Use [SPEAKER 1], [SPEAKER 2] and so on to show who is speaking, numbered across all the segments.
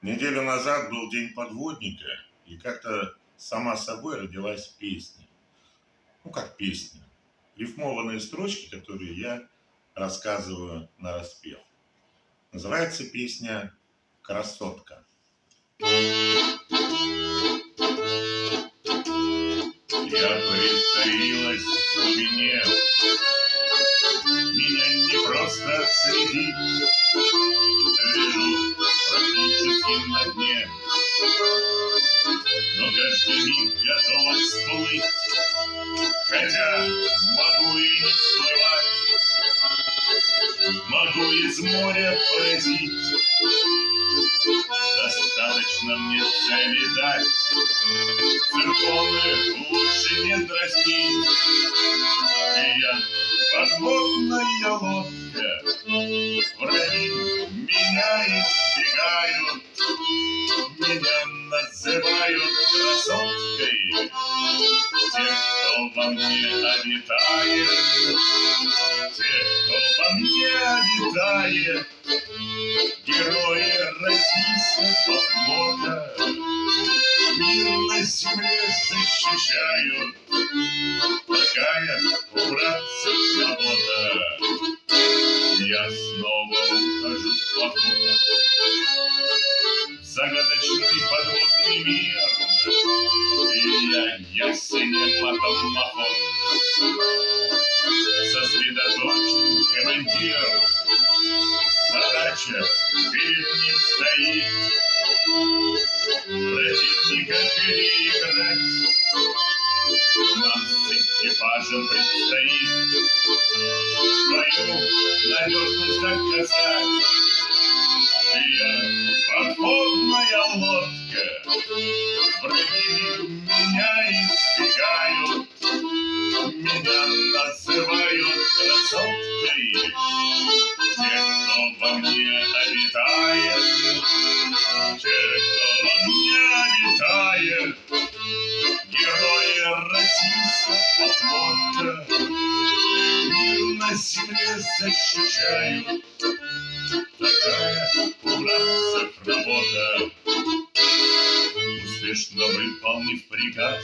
[SPEAKER 1] Неделю назад был день подводника, и как-то сама собой родилась песня. Ну, как песня. Рифмованные строчки, которые я рассказываю нараспев. Называется песня «Красотка». Я притаилась в глубине, меня не просто отследить. Лежу практически на дне, но каждый миг готова всплыть, хотя могу и не всплывать. Могу из моря поразить, достаточно мне цели дать. Цирконы лучше не дразнить, и я подводная лодка. Враги меня избегают, меня называют красоткой. Те, кто во мне обитает, те, кто во мне обитает, герои российского флота мир на земле защищают. Такая у братцев работа. Я снова ухожу в поход, в загадочный подводный мир, и я ясенем махом. Сосредоточен командир, задача перед ним стоит противника переиграть. Нам с экипажем предстоит свою надежность доказать. Я подводная лодка, враги меня избегают, меня называют красоткой. Те, кто во мне обитает, те, кто во мне обитает, герои российского флота мир на земле защищают. Такая у братцев работа. Успешно выполнив приказ,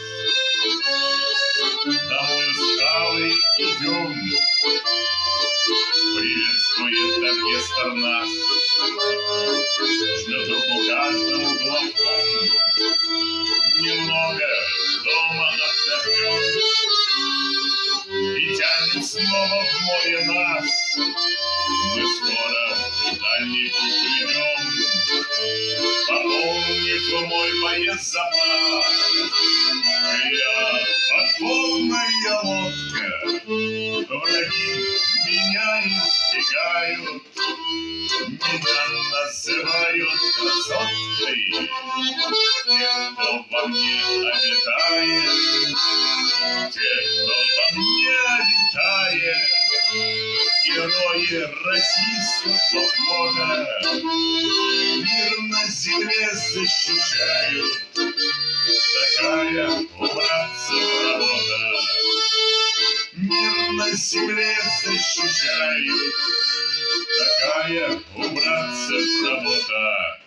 [SPEAKER 1] домой усталый идем. Приветствует оркестр нас, жмет руку каждому главком. Немного дома отдохнем и тянет снова в море нас. Мы скоро в дальний путь уйдем, пополнив мой боезапас. Я подводная лодка, враги меня избегают, меня называют красоткой. Те, кто во мне обитает, те, кто во мне обитает, герои российского флота мир на земле защищают. Такая у братцев работа. Мир на земле защищают. Такая у братцев работа.